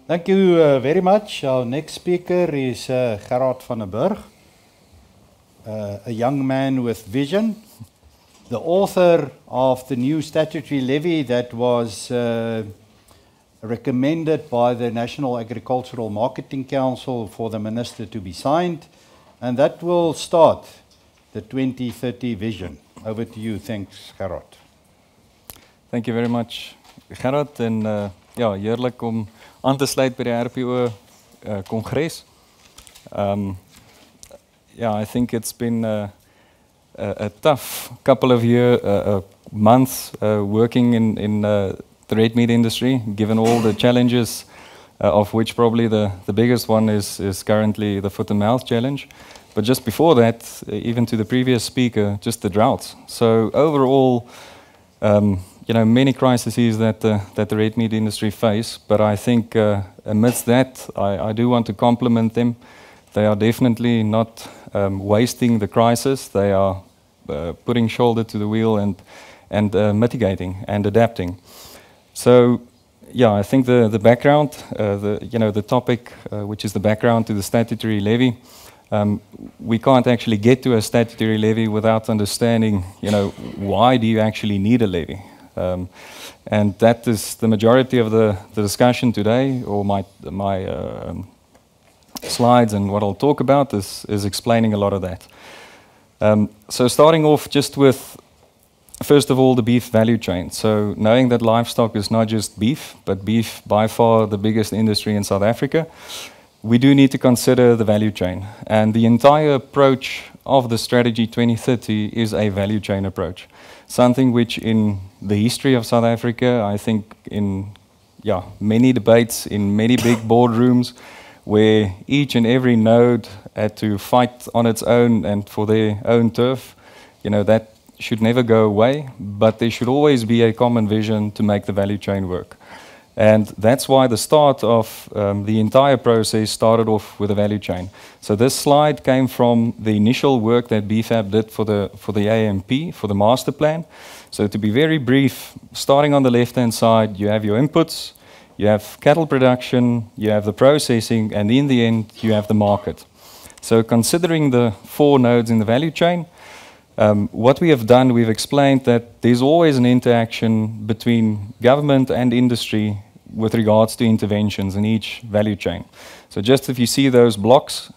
Thank you very much. Our next speaker is Gerhard van der Burgh, a young man with vision, the author of the new statutory levy that was recommended by the National Agricultural Marketing Council for the Minister to be signed, and that will start the 2030 vision. Over to you. Thanks, Gerhard. Thank you very much, Gerhard. En ja, heerlijk om aan te sluit bij de RPO Konferensie. Yeah, I think it's been a tough couple of months working in the red meat industry, given all the challenges, of which probably the biggest one is currently the foot and mouth challenge. But just before that, even to the previous speaker, just the droughts. So overall, many crises that the red meat industry face, but I think amidst that, I do want to compliment them. They are definitely not wasting the crisis. They are putting shoulder to the wheel and mitigating and adapting. So, yeah, I think the background, the topic, which is the background to the statutory levy. We can't actually get to a statutory levy without understanding, why do you actually need a levy? And that is the majority of the discussion today, or my slides, and what I'll talk about is explaining a lot of that. So starting off just with, first of all, the beef value chain. So knowing that livestock is not just beef, but beef by far the biggest industry in South Africa, we do need to consider the value chain. And the entire approach of the Strategy 2030 is a value chain approach. Something which in the history of South Africa, I think in many debates, in many big boardrooms, where each and every node had to fight on its own and for their own turf, that should never go away, but there should always be a common vision to make the value chain work. And that's why the start of the entire process started off with a value chain. So this slide came from the initial work that BFAP did for the AMP, for the master plan. So to be very brief, starting on the left-hand side, you have your inputs, you have cattle production, you have the processing, and in the end, you have the market. So considering the 4 nodes in the value chain, what we have done, we've explained that there's always an interaction between government and industry with regards to interventions in each value chain. So just if you see those blocks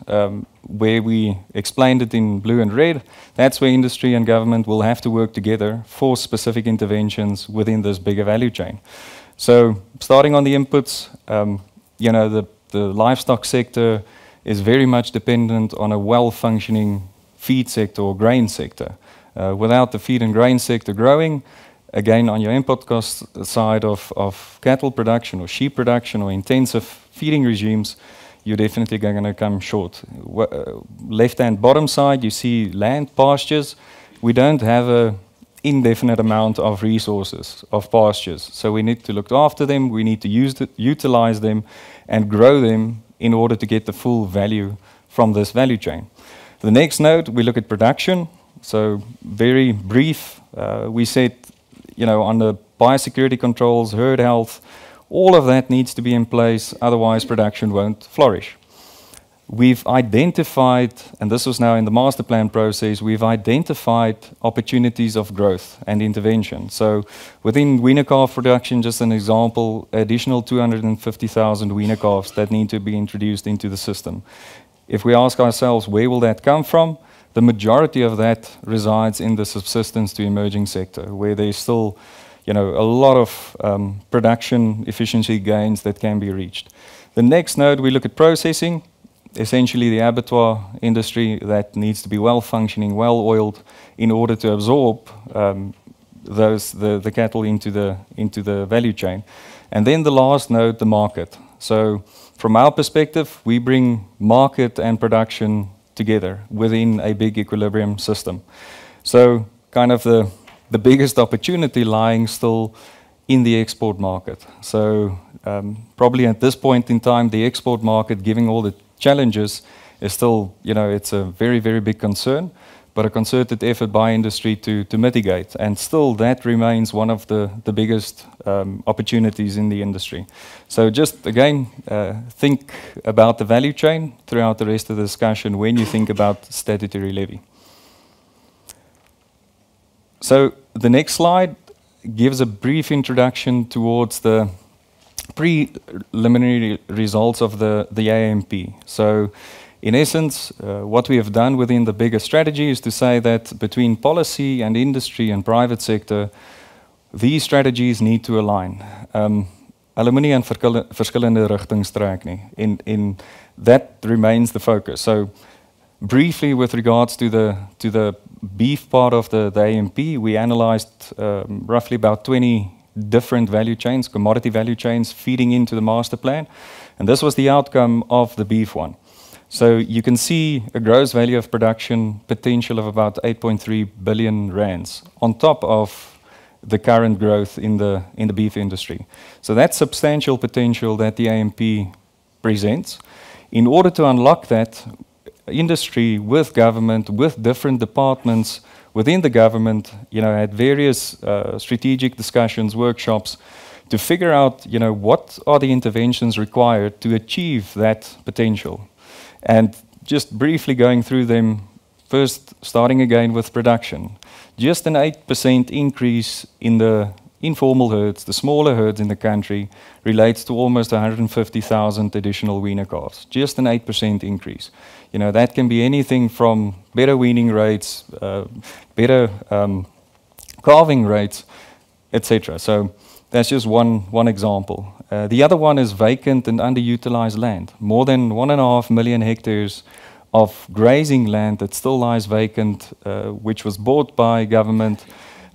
where we explained it in blue and red, that's where industry and government will have to work together for specific interventions within this bigger value chain. So starting on the inputs, the livestock sector is very much dependent on a well-functioning feed sector or grain sector. Without the feed and grain sector growing, again, on your input cost side of cattle production or sheep production or intensive feeding regimes, you're definitely going to come short. Left-hand bottom side, you see land pastures. We don't have an indefinite amount of resources, of pastures. So we need to look after them, we need to utilize them and grow them in order to get the full value from this value chain. The next node, we look at production. So very brief, we said, on the biosecurity controls, herd health, all of that needs to be in place, otherwise production won't flourish. We've identified, and this was now in the master plan process, we've identified opportunities of growth and intervention. So within weaner calf production, just an example, additional 250,000 weaner calves that need to be introduced into the system. If we ask ourselves, where will that come from? The majority of that resides in the subsistence to emerging sector, where there's still, a lot of production efficiency gains that can be reached. The next node, we look at processing, essentially the abattoir industry that needs to be well-functioning, well-oiled, in order to absorb the cattle into the value chain. And then the last node, the market. So from our perspective, we bring market and production together within a big equilibrium system. So kind of the biggest opportunity lying still in the export market. So probably at this point in time, the export market, giving all the challenges, is still, it's a very, very big concern. but a concerted effort by industry to mitigate. And still, that remains one of the biggest opportunities in the industry. So just, again, think about the value chain throughout the rest of the discussion when you think about statutory levy. So the next slide gives a brief introduction towards the preliminary results of the AMP. So in essence, what we have done within the bigger strategy is to say that between policy and industry and private sector, these strategies need to align. Hulle moenie in verskillende rigtings trek nie. En that remains the focus. So briefly with regards to the beef part of the AMP, we analyzed roughly about 20 different value chains, commodity value chains feeding into the master plan. And this was the outcome of the beef one. So you can see a gross value of production potential of about 8.3 billion rands on top of the current growth in the beef industry. So that's substantial potential that the AMP presents. In order to unlock that, industry with government, with different departments within the government, had various strategic discussions, workshops to figure out, what are the interventions required to achieve that potential. And just briefly going through them, first starting again with production. Just an 8% increase in the informal herds, the smaller herds in the country, relates to almost 150,000 additional weaner calves. Just an 8% increase. That can be anything from better weaning rates, better calving rates, etc. So that's just one example. The other one is vacant and underutilized land. More than 1.5 million hectares of grazing land that still lies vacant, which was bought by government,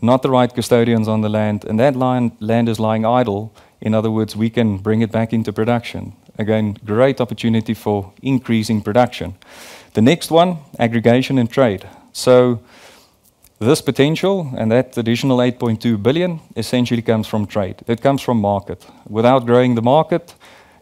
not the right custodians on the land, and that land is lying idle. In other words, we can bring it back into production. Again, great opportunity for increasing production. The next one, aggregation and trade. So this potential and that additional 8.2 billion essentially comes from trade. It comes from market. Without growing the market,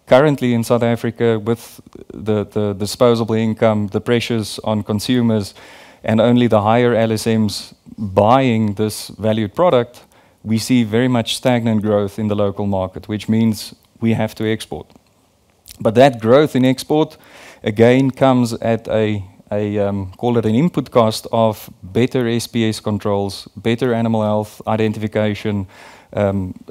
currently in South Africa, with the disposable income, the pressures on consumers, and only the higher LSMs buying this valued product, we see very much stagnant growth in the local market, which means we have to export. But that growth in export, again, comes at call it an input cost of better SPS controls, better animal health identification,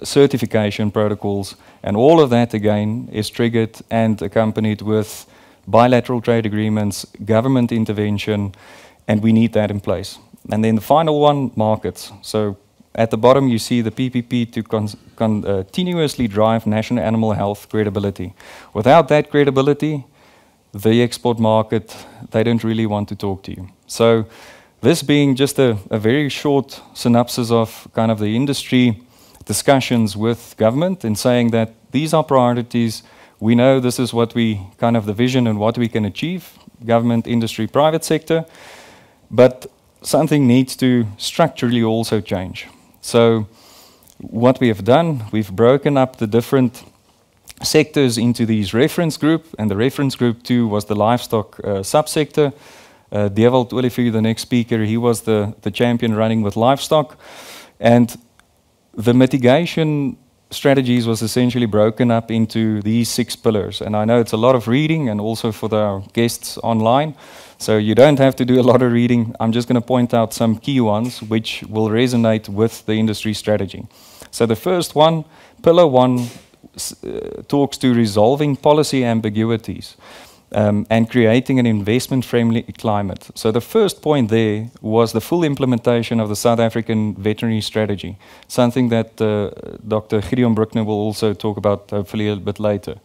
certification protocols, and all of that, again, is triggered and accompanied with bilateral trade agreements, government intervention, and we need that in place. And then the final one, markets. So at the bottom, you see the PPP to continuously drive national animal health credibility. Without that credibility, the export market, they don't really want to talk to you. So this being just a very short synopsis of kind of the industry discussions with government and saying that these are priorities. We know this is what we kind of the vision and what we can achieve, government, industry, private sector, but something needs to structurally also change. So what we have done, we've broken up the different sectors into these reference group, and the reference group 2 was the livestock subsector. Dewald Olivier, the next speaker, he was the champion running with livestock. And the mitigation strategies was essentially broken up into these 6 pillars. And I know it's a lot of reading, and also for the guests online. So you don't have to do a lot of reading. I'm just going to point out some key ones which will resonate with the industry strategy. So the first one, pillar 1, talks to resolving policy ambiguities and creating an investment-friendly climate. So the first point there was the full implementation of the South African veterinary strategy, something that Dr. Gideon Bruckner will also talk about hopefully a bit later.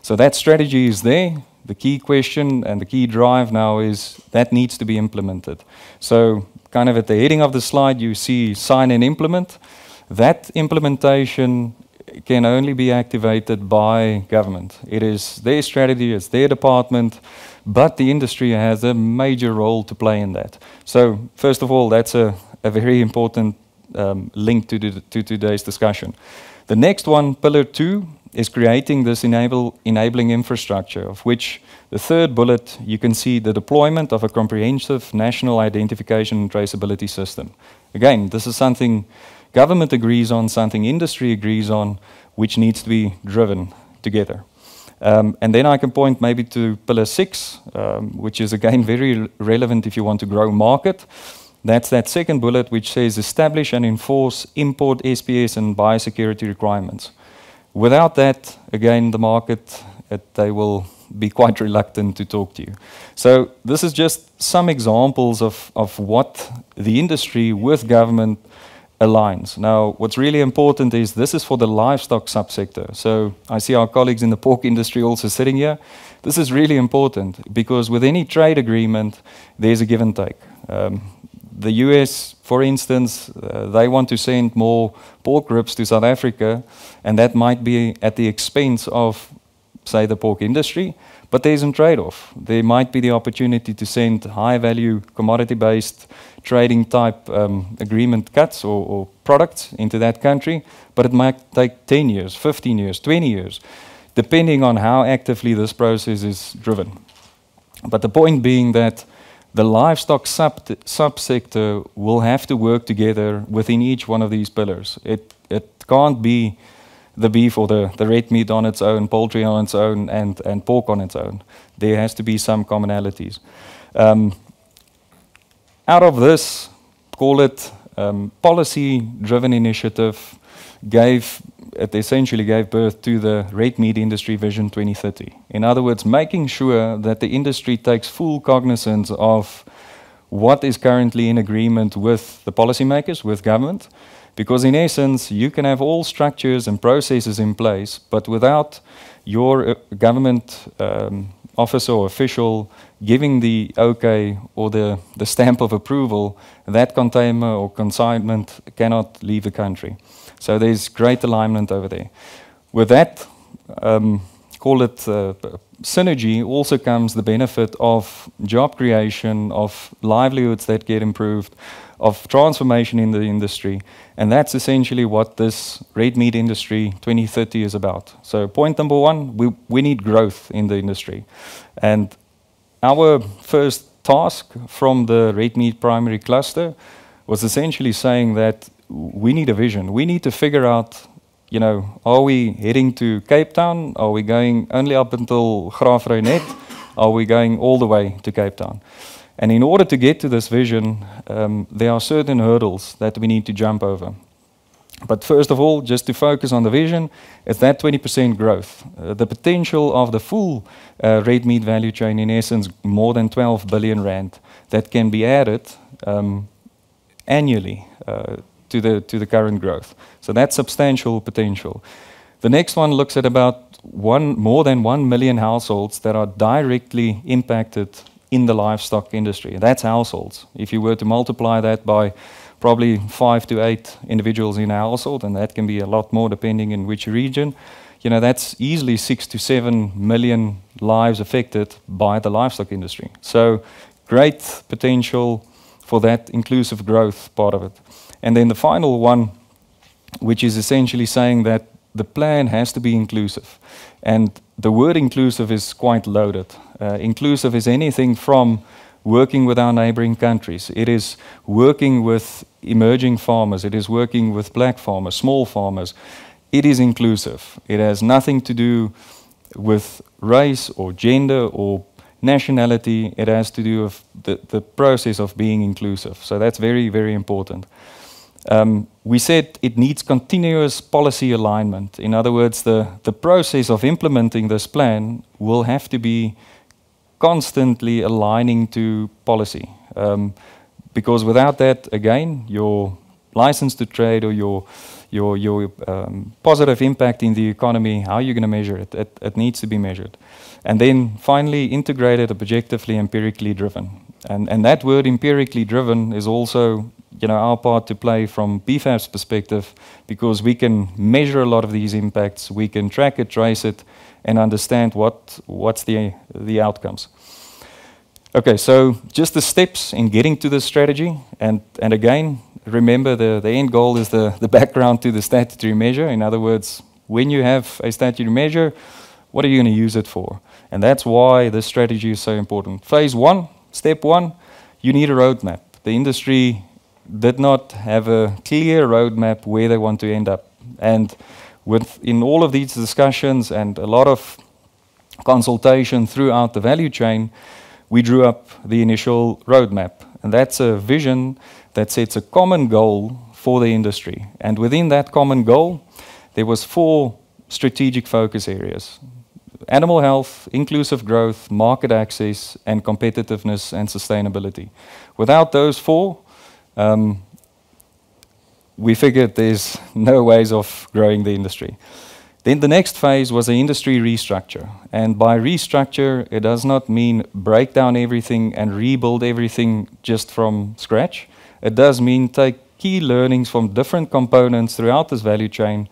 So that strategy is there. The key question and the key drive now is that needs to be implemented. So kind of at the heading of the slide, you see sign and implement. That implementation can only be activated by government. It is their strategy, it's their department, but the industry has a major role to play in that. So first of all, that's a very important link to today's discussion. The next one, pillar 2, is creating this enabling infrastructure, of which the third bullet, you can see the deployment of a comprehensive national identification and traceability system. Again, this is something government agrees on, something industry agrees on, which needs to be driven together. And then I can point maybe to pillar 6, which is again very relevant if you want to grow market. That's that second bullet, which says establish and enforce import SPS and biosecurity requirements. Without that, again, the market, they will be quite reluctant to talk to you. So this is just some examples of what the industry with government aligns. Now, what's really important is this is for the livestock subsector. So I see our colleagues in the pork industry also sitting here. This is really important because with any trade agreement, there's a give and take. The US, for instance, they want to send more pork ribs to South Africa, and that might be at the expense of, say, the pork industry, but there's a trade-off. There might be the opportunity to send high-value, commodity-based trading type agreement cuts or products into that country, but it might take 10 years, 15 years, 20 years, depending on how actively this process is driven. But the point being that the livestock subsector will have to work together within each one of these pillars. It can't be the beef or the red meat on its own, poultry on its own, and pork on its own. There has to be some commonalities. Out of this, call it policy-driven initiative, it essentially gave birth to the Red Meat Industry Vision 2030. In other words, making sure that the industry takes full cognizance of what is currently in agreement with the policymakers, with government, because in essence, you can have all structures and processes in place, but without your government officer or official giving the okay or the stamp of approval, that container or consignment cannot leave the country. So there's great alignment over there. With that, call it synergy, also comes the benefit of job creation, of livelihoods that get improved, of transformation in the industry. And that's essentially what this Red Meat Industry 2030 is about. So point number 1, we need growth in the industry. And our first task from the Red Meat Primary Cluster was essentially saying that we need a vision. We need to figure out, you know, are we heading to Cape Town? Are we going only up until Graafrenet? Are we going all the way to Cape Town? And in order to get to this vision, there are certain hurdles that we need to jump over. But first of all, just to focus on the vision, it's that 20% growth. The potential of the full red meat value chain, in essence, more than 12 billion rand that can be added annually to the current growth. So that's substantial potential. The next one looks at about more than 1 million households that are directly impacted in the livestock industry. That's households. If you were to multiply that by probably 5 to 8 individuals in a household, and that can be a lot more depending in which region, you know, that's easily 6 to 7 million lives affected by the livestock industry. So great potential for that inclusive growth part of it. And then the final one, which is essentially saying that the plan has to be inclusive. And the word inclusive is quite loaded. Inclusive is anything from working with our neighboring countries. It is working with emerging farmers. It is working with black farmers, small farmers. It is inclusive. It has nothing to do with race or gender or nationality. It has to do with the process of being inclusive. So that's very, very important. We said it needs continuous policy alignment. In other words, the process of implementing this plan will have to be constantly aligning to policy. Because without that, again, your license to trade or your positive impact in the economy, how are you going to measure it? It needs to be measured. And then finally, integrated, objectively, empirically driven. And that word empirically driven is also, you know, our part to play from BFAP's perspective, because we can measure a lot of these impacts, we can track it, trace it, and understand what's the outcomes. Okay, so just the steps in getting to this strategy, and again, remember the end goal is the background to the statutory measure. In other words, when you have a statutory measure, what are you going to use it for? And that's why this strategy is so important. Phase 1, step 1, you need a roadmap. The industry did not have a clear roadmap where they want to end up. And in all of these discussions and a lot of consultation throughout the value chain, we drew up the initial roadmap. And that's a vision that sets a common goal for the industry. And within that common goal, there was 4 strategic focus areas: animal health, inclusive growth, market access, and competitiveness and sustainability. Without those 4, we figured there's no ways of growing the industry. Then the next phase was an industry restructure. And by restructure, it does not mean break down everything and rebuild everything just from scratch. It does mean take key learnings from different components throughout this value chain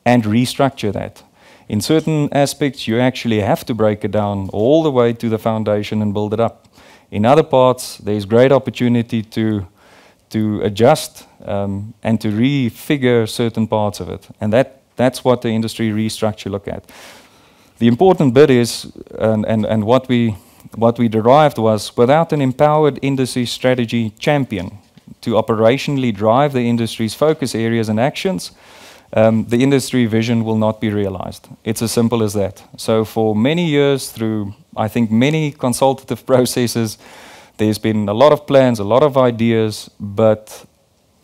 and restructure that. In certain aspects, you actually have to break it down all the way to the foundation and build it up. In other parts, there's great opportunity to adjust and to refigure certain parts of it. And that's what the industry restructure look at. The important bit is, and what we derived was, without an empowered industry strategy champion to operationally drive the industry's focus areas and actions, the industry vision will not be realized. It's as simple as that. So for many years, through, I think, many consultative processes, there's been a lot of plans, a lot of ideas, but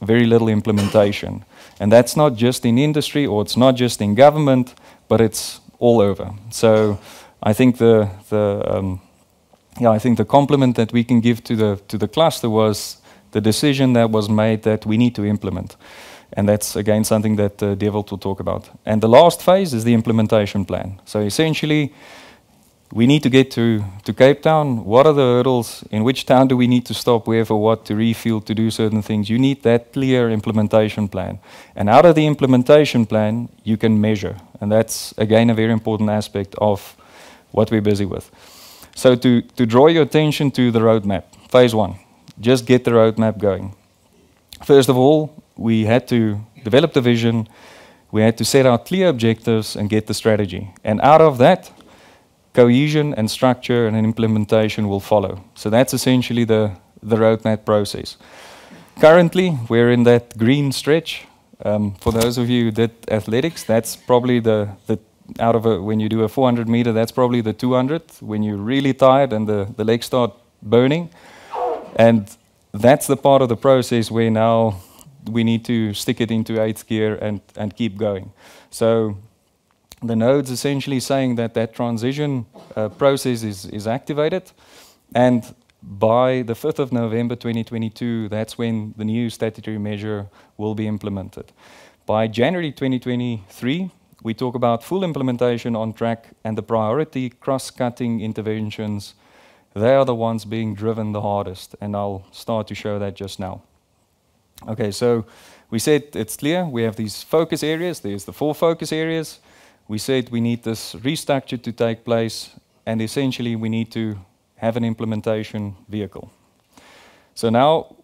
very little implementation. And that's not just in industry, or it's not just in government, but it's all over. So I think the compliment that we can give to the cluster was the decision that was made that we need to implement. And that's, again, something that Devil will talk about. And the last phase is the implementation plan. So essentially, we need to get to Cape Town. What are the hurdles? In which town do we need to stop? Where for what? To refuel, to do certain things. You need that clear implementation plan. And out of the implementation plan, you can measure. And that's, again, a very important aspect of what we're busy with. So to draw your attention to the roadmap, phase 1, just get the roadmap going. First of all, we had to develop the vision. We had to set out clear objectives and get the strategy. And out of that, cohesion and structure and implementation will follow. So that's essentially the roadmap process. Currently, we're in that green stretch. For those of you who did athletics, that's probably when you do a 400 meter, that's probably the 200, when you're really tired and the legs start burning. And that's the part of the process where now we need to stick it into 8th gear and keep going. So the node's essentially saying that transition process is activated, and by the 5th of November 2022, that's when the new statutory measure will be implemented. By January 2023, we talk about full implementation on track, and the priority cross-cutting interventions, they are the ones being driven the hardest, and I'll start to show that just now. Okay, so we said it's clear, we have these focus areas, there's the 4 focus areas. We said we need this restructure to take place, and essentially we need to have an implementation vehicle. So now,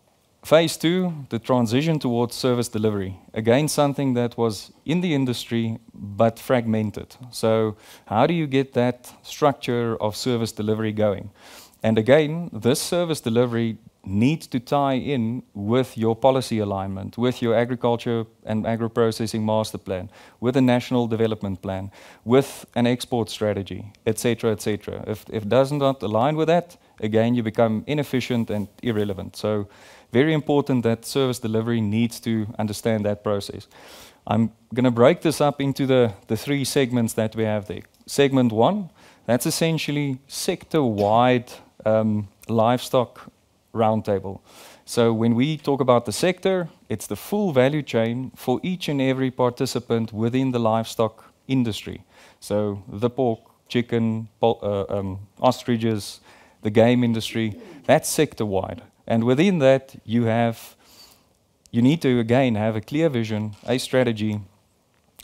phase 2, the transition towards service delivery. Again, something that was in the industry, but fragmented. So how do you get that structure of service delivery going? And again, this service delivery needs to tie in with your policy alignment, with your agriculture and agro-processing master plan, with a national development plan, with an export strategy, etc., etc. If it does not align with that, again, you become inefficient and irrelevant. So very important that service delivery needs to understand that process. I'm going to break this up into the 3 segments that we have there. Segment 1, that's essentially sector-wide livestock roundtable. So when we talk about the sector, it's the full value chain for each and every participant within the livestock industry. So the pork, chicken, ostriches, the game industry, that's sector-wide. And within that, you need to, again, have a clear vision, a strategy,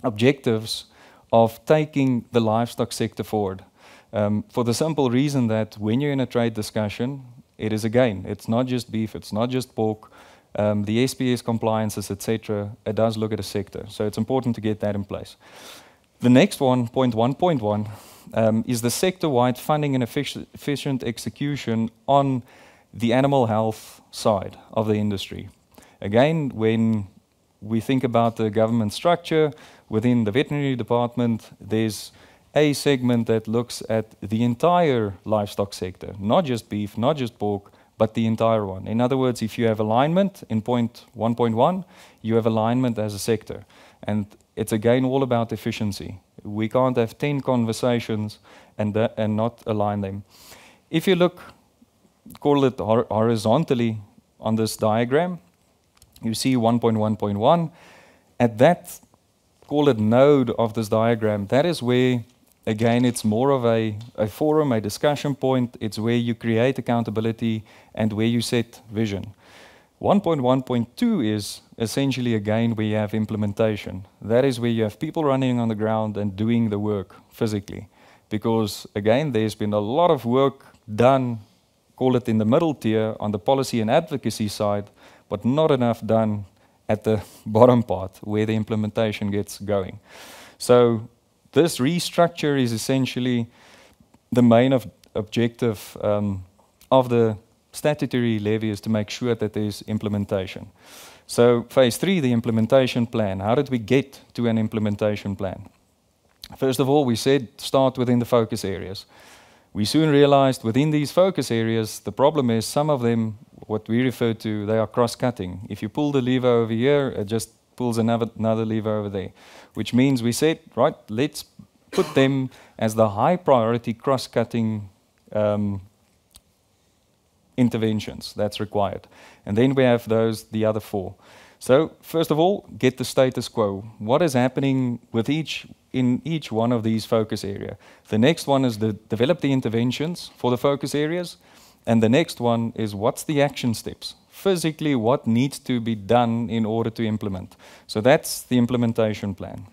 objectives of taking the livestock sector forward. For the simple reason that when you're in a trade discussion, it is, again, it's not just beef, it's not just pork, the SPS compliances, etc. It does look at a sector. So it's important to get that in place. The next one, point 1.1, is the sector-wide funding and efficient execution on the animal health side of the industry. Again, when we think about the government structure, within the veterinary department, there's a segment that looks at the entire livestock sector, not just beef, not just pork, but the entire one. In other words, if you have alignment in point 1.1, you have alignment as a sector. And it's again all about efficiency. We can't have 10 conversations and not align them. If you look, call it horizontally on this diagram, you see 1.1.1. At that, call it node of this diagram, that is where, again, it's more of a forum, a discussion point. It's where you create accountability and where you set vision. 1.1.2 is essentially, again, where you have implementation. That is where you have people running on the ground and doing the work physically. Because, again, there's been a lot of work done, call it in the middle tier, on the policy and advocacy side, but not enough done at the bottom part, where the implementation gets going. So this restructure is essentially the main objective of the statutory levy, is to make sure that there's implementation. So phase 3, the implementation plan. How did we get to an implementation plan? First of all, we said start within the focus areas. We soon realized within these focus areas, the problem is some of them, what we refer to, they are cross-cutting. If you pull the lever over here, it just pulls another lever over there, which means we said, right, let's put them as the high priority cross-cutting interventions that's required. And then we have the other 4. So first of all, get the status quo. What is happening with in each one of these focus areas? The next one is develop the interventions for the focus areas. And the next one is what's the action steps? Physically, what needs to be done in order to implement? So that's the implementation plan.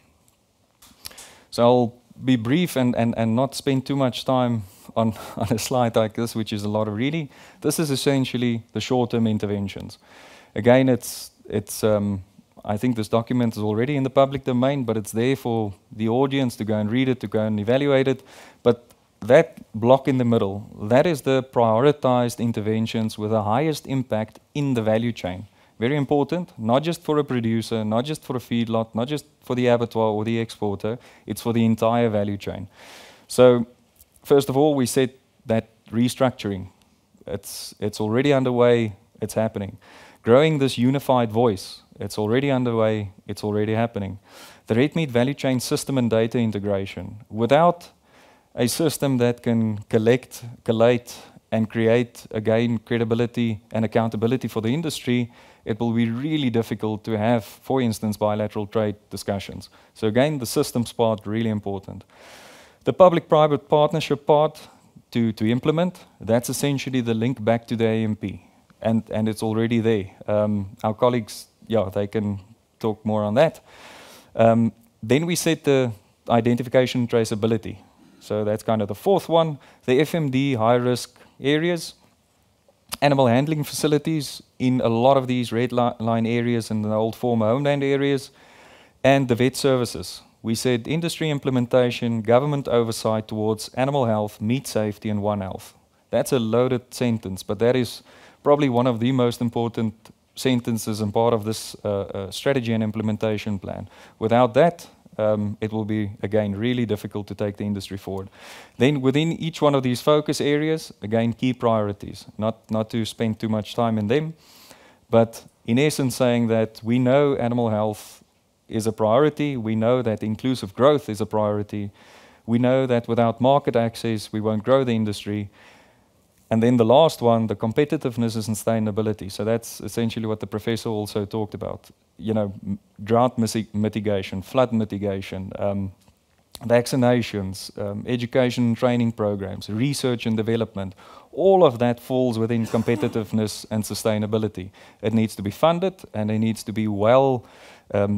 So I'll be brief and not spend too much time on a slide like this, which is a lot of reading. This is essentially the short-term interventions. Again, I think this document is already in the public domain, but it's there for the audience to go and read it, to go and evaluate it. But that block in the middle, that is the prioritized interventions with the highest impact in the value chain. Very important, not just for a producer, not just for a feedlot, not just for the abattoir or the exporter, it's for the entire value chain. So, first of all, we said that restructuring, it's already underway, it's happening. Growing this unified voice, it's already underway, it's already happening. The red meat value chain system and data integration. Without a system that can collate, and create, again, credibility and accountability for the industry, it will be really difficult to have, for instance, bilateral trade discussions. So again, the systems part, really important. The public-private partnership part to implement, that's essentially the link back to the AMP. And it's already there. Our colleagues, they can talk more on that. Then we set the identification and traceability. So that's kind of the 4th one. The FMD, high-risk areas, animal handling facilities in a lot of these red line areas and the old former homeland areas, and the vet services. We said industry implementation, government oversight towards animal health, meat safety, and One Health. That's a loaded sentence, but that is probably one of the most important sentences and part of this strategy and implementation plan. Without that, it will be, again, really difficult to take the industry forward. Then within each one of these focus areas, again, key priorities, not to spend too much time in them, but in essence saying that we know animal health is a priority, we know that inclusive growth is a priority, we know that without market access we won't grow the industry, and then the last one, the competitiveness and sustainability. So that's essentially what the professor also talked about. You know, drought mitigation, flood mitigation, vaccinations, education and training programs, research and development. All of that falls within competitiveness and sustainability. It needs to be funded and it needs to be well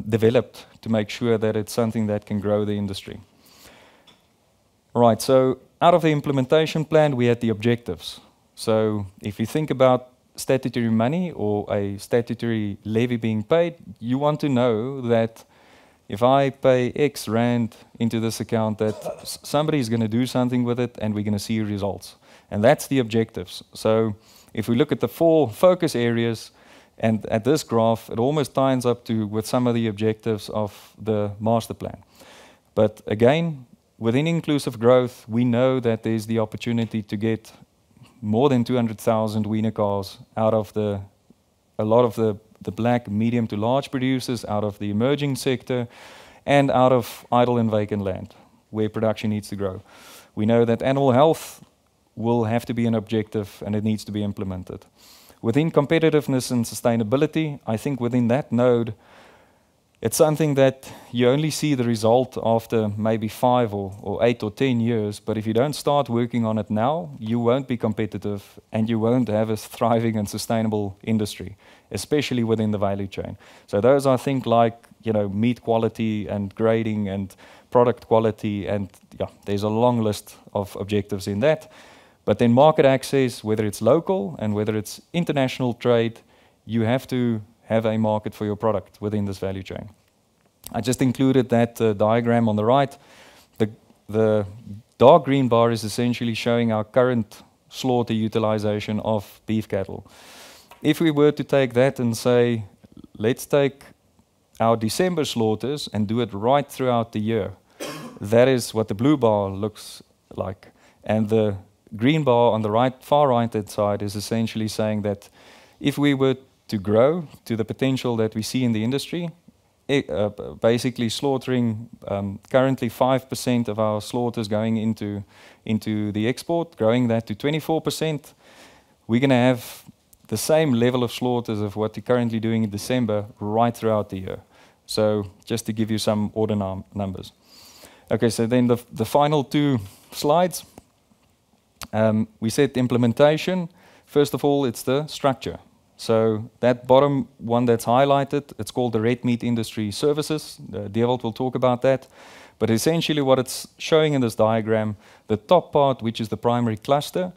developed to make sure that it's something that can grow the industry. All right, so out of the implementation plan, we had the objectives. So if you think about statutory money or a statutory levy being paid, you want to know that if I pay X rand into this account, that somebody is going to do something with it and we're going to see results. And that's the objectives. So if we look at the 4 focus areas, and at this graph, it almost ties up to with some of the objectives of the master plan. But again, within inclusive growth, we know that there's the opportunity to get more than 200,000 wiener cars out of a lot of the black, medium to large producers, out of the emerging sector, and out of idle and vacant land, where production needs to grow. We know that animal health will have to be an objective, and it needs to be implemented. Within competitiveness and sustainability, I think within that node, it's something that you only see the result after maybe 5 or 8 or 10 years, but if you don't start working on it now, you won't be competitive and you won't have a thriving and sustainable industry, especially within the value chain. So those, I think, like, you know, meat quality and grading and product quality, and yeah, there's a long list of objectives in that. But then market access, whether it's local and whether it's international trade, you have to have a market for your product within this value chain. I just included that diagram on the right. The dark green bar is essentially showing our current slaughter utilization of beef cattle. If we were to take that and say, let's take our December slaughters and do it right throughout the year, that is what the blue bar looks like. And the green bar on the right, far right-hand side is essentially saying that if we were to grow to the potential that we see in the industry, basically slaughtering currently 5% of our slaughters going into the export, growing that to 24%, we're going to have the same level of slaughters of what you're currently doing in December right throughout the year. So just to give you some order numbers. Okay, so then the final 2 slides. We said implementation. First of all, it's the structure. So that bottom one that's highlighted, it's called the red meat industry services. Gerhard will talk about that. But essentially what it's showing in this diagram, the top part, which is the primary cluster,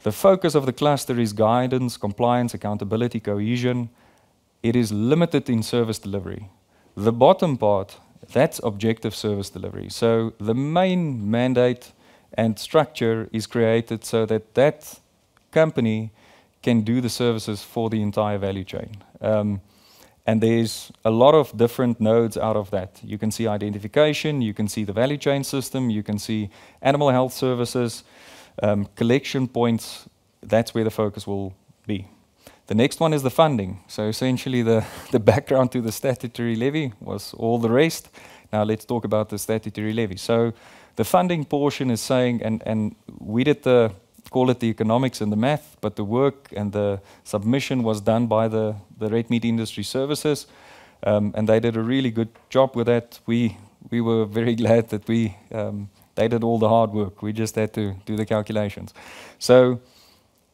the focus of the cluster is guidance, compliance, accountability, cohesion. It is limited in service delivery. The bottom part, that's objective service delivery. So the main mandate and structure is created so that that company can do the services for the entire value chain. And there's a lot of different nodes out of that. You can see identification, you can see the value chain system, you can see animal health services, collection points. That's where the focus will be. The next one is the funding. So essentially the background to the statutory levy was all the rest. Now let's talk about the statutory levy. So the funding portion is saying, and we did call it the economics and the math, but the work and the submission was done by the red meat industry services, and they did a really good job with that. We were very glad that they did all the hard work. We just had to do the calculations. So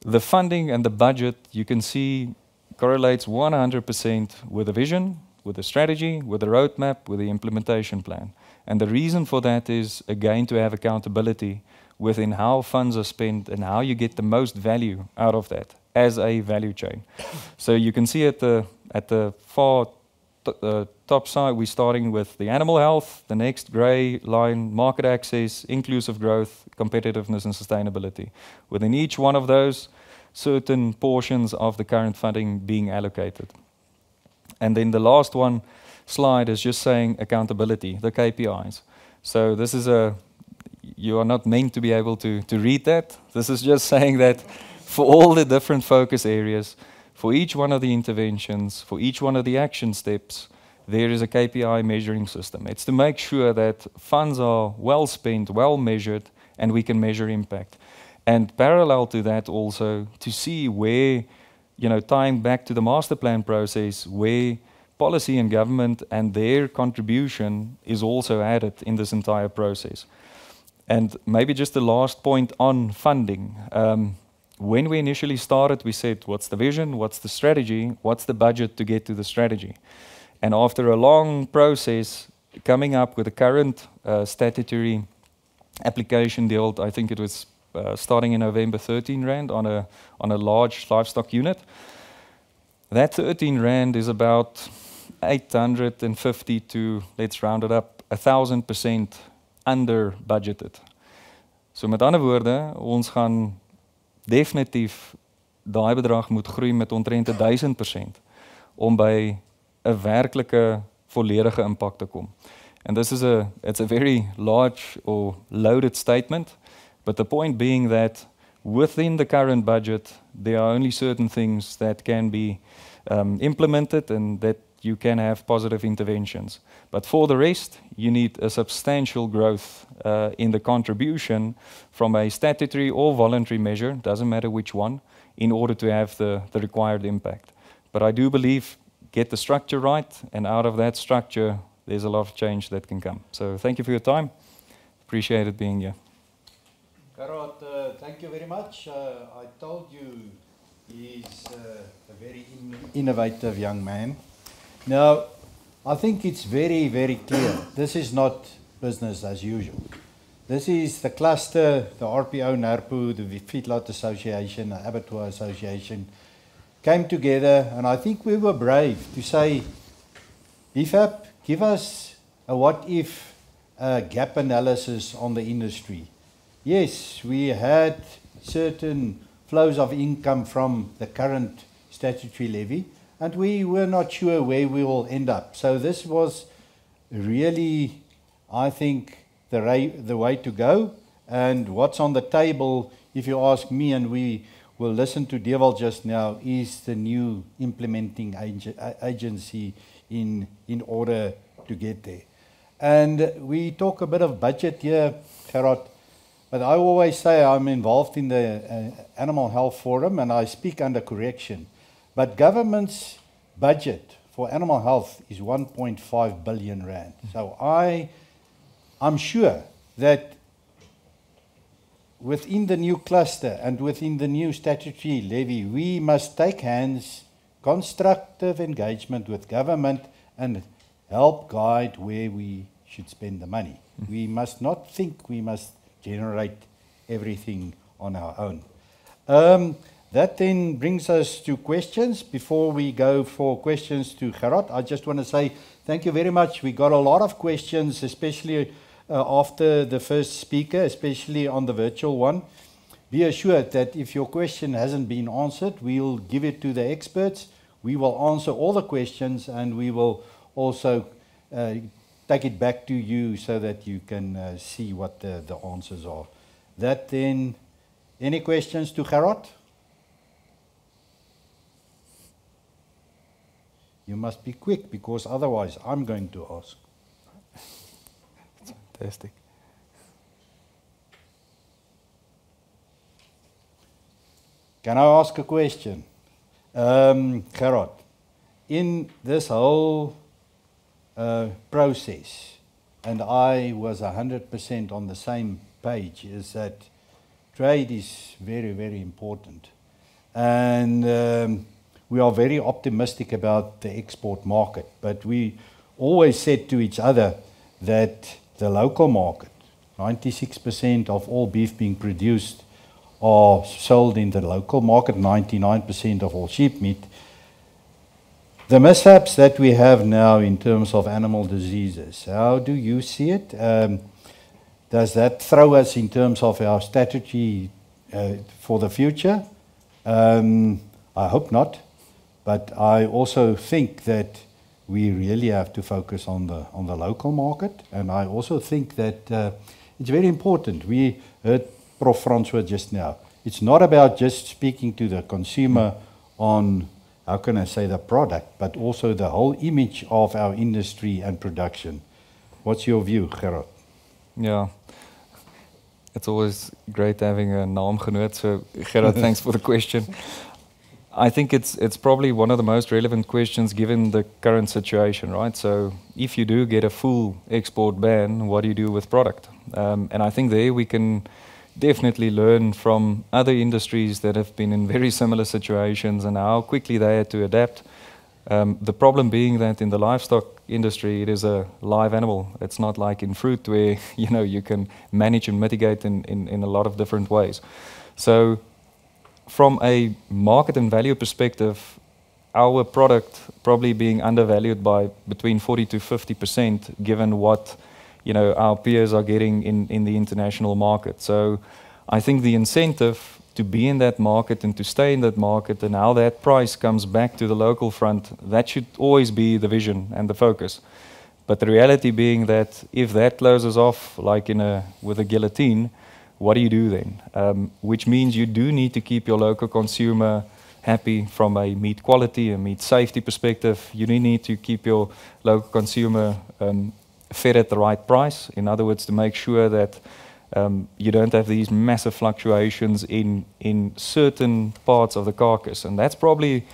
the funding and the budget, you can see, correlates 100% with the vision, with the strategy, with the roadmap, with the implementation plan. And the reason for that is, again, to have accountability within how funds are spent and how you get the most value out of that as a value chain. So you can see at the far top side, we're starting with the animal health, the next grey line, market access, inclusive growth, competitiveness and sustainability. Within each one of those, certain portions of the current funding being allocated. And then the last one slide is just saying accountability, the KPIs. So this is you are not meant to be able to read that. This is just saying that for all the different focus areas, for each one of the interventions, for each one of the action steps, there is a KPI measuring system. It's to make sure that funds are well spent, well measured, and we can measure impact. And parallel to that also, to see where, tying back to the master plan process, where policy and government and their contribution is also added in this entire process. And maybe just the last point on funding. When we initially started, we said, what's the vision, what's the strategy, what's the budget to get to the strategy? And after a long process, coming up with the current statutory application deal, I think it was starting in November, 13 Rand on a large livestock unit. That 13 Rand is about 850 to, let's round it up, 1,000% under budgeted. So met ander woorde, ons gaan definitief daai bedrag moet groei met omtrent 1000% om by 'n werklike volledige impak te kom. And it's a very large or loaded statement, but the point being that within the current budget, there are only certain things that can be implemented and that you can have positive interventions. But for the rest, you need a substantial growth in the contribution from a statutory or voluntary measure, doesn't matter which one, in order to have the required impact. But I do believe get the structure right, and out of that structure, there's a lot of change that can come. So thank you for your time. Appreciate it being here. Gerhard, thank you very much. I told you he's a very innovative young man. Now, I think it's very, very clear. This is not business as usual. This is the cluster, the RPO, NARPU, the Feedlot Association, the Abattoir Association, came together, and I think we were brave to say, BFAP, give us a what-if gap analysis on the industry. Yes, we had certain flows of income from the current statutory levy, and we were not sure where we will end up. So this was really, I think, the way to go. And what's on the table, if you ask me, and we will listen to Dewald just now, is the new implementing agency in order to get there. And we talk a bit of budget here, Gerhard, but I always say I'm involved in the Animal Health Forum, and I speak under correction. But government's budget for animal health is 1.5 billion rand. So I'm sure that within the new cluster and within the new statutory levy, we must take hands, constructive engagement with government, and help guide where we should spend the money. We must not think we must generate everything on our own. That then brings us to questions. Before we go for questions to Gerhard, I just want to say thank you very much. We got a lot of questions, especially after the first speaker, especially on the virtual one. Be assured that if your question hasn't been answered, we'll give it to the experts. We will answer all the questions, and we will also take it back to you so that you can see what the answers are. That then, any questions to Gerhard? You must be quick, because otherwise I'm going to ask. That's fantastic. Can I ask a question? Gerhard, in this whole process, and I was 100% on the same page, is that trade is very, very important. And we are very optimistic about the export market, but we always said to each other that the local market, 96% of all beef being produced are sold in the local market, 99% of all sheep meat. The mishaps that we have now in terms of animal diseases, how do you see it? Does that throw us in terms of our strategy for the future? I hope not. But I also think that we really have to focus on the local market, and I also think that it's very important. We heard Prof. Francois just now. It's not about just speaking to the consumer on, how can I say, the product, but also the whole image of our industry and production. What's your view, Gerhard? Yeah, it's always great having a naamgenoot. So Gerhard, thanks for the question. I think it's probably one of the most relevant questions given the current situation, right? So if you do get a full export ban, what do you do with product? And I think there we can definitely learn from other industries that have been in very similar situations and how quickly they had to adapt. The problem being that in the livestock industry, it is a live animal. It's not like in fruit where you can manage and mitigate in a lot of different ways. So from a market and value perspective, our product probably being undervalued by between 40 to 50%, given what our peers are getting in the international market. So I think the incentive to be in that market and to stay in that market, and how that price comes back to the local front, that should always be the vision and the focus. But the reality being that if that closes off, like with a guillotine, what do you do then? Which means you do need to keep your local consumer happy from a meat quality and meat safety perspective. You need to keep your local consumer fed at the right price. In other words, to make sure that you don't have these massive fluctuations in certain parts of the carcass. And that's probably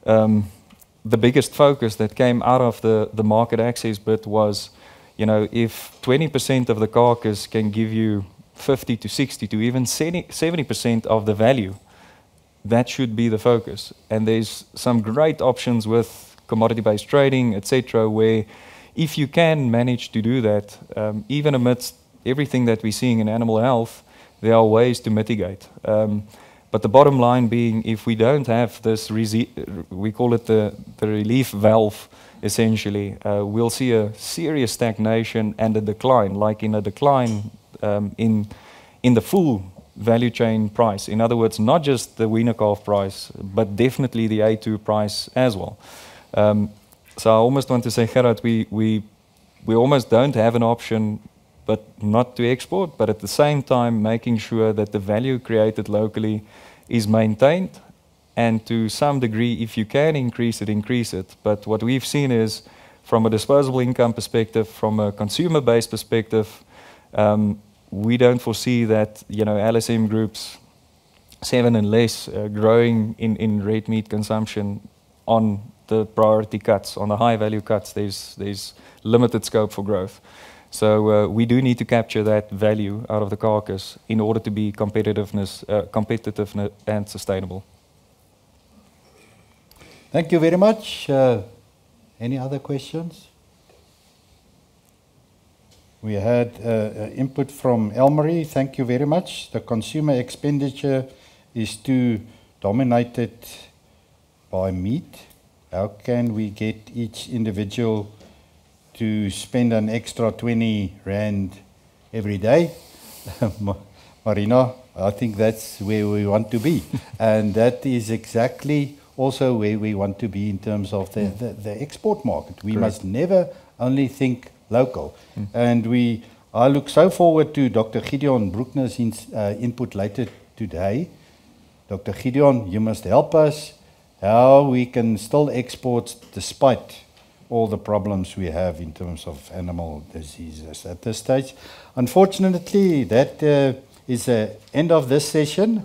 the biggest focus that came out of the market access bit was, if 20% of the carcass can give you 50 to 60 to even 70% of the value, that should be the focus. And there's some great options with commodity-based trading, etc., where if you can manage to do that, even amidst everything that we're seeing in animal health, there are ways to mitigate. But the bottom line being, if we don't have this, we call it the relief valve, essentially, we'll see a serious stagnation and a decline, like in a decline in the full value chain price. In other words, not just the weaner calf price, but definitely the A2 price as well. So I almost want to say, Gerhard, we almost don't have an option but not to export, but at the same time making sure that the value created locally is maintained, and to some degree, if you can increase it. But what we've seen is, from a disposable income perspective, from a consumer-based perspective, we don't foresee that LSM groups 7 and less growing in red meat consumption on the priority cuts, on the high value cuts. There's limited scope for growth. So we do need to capture that value out of the carcass in order to be competitive and sustainable. Thank you very much. Any other questions? We had input from Elmarie. Thank you very much. The consumer expenditure is too dominated by meat. How can we get each individual to spend an extra 20 Rand every day? Marina, I think that's where we want to be. And that is exactly also where we want to be in terms of the export market. We must never only think local. And I look so forward to Dr. Gideon Broekner's input later today. Dr. Gideon, you must help us how we can still export despite all the problems we have in terms of animal diseases at this stage. Unfortunately, that is the end of this session.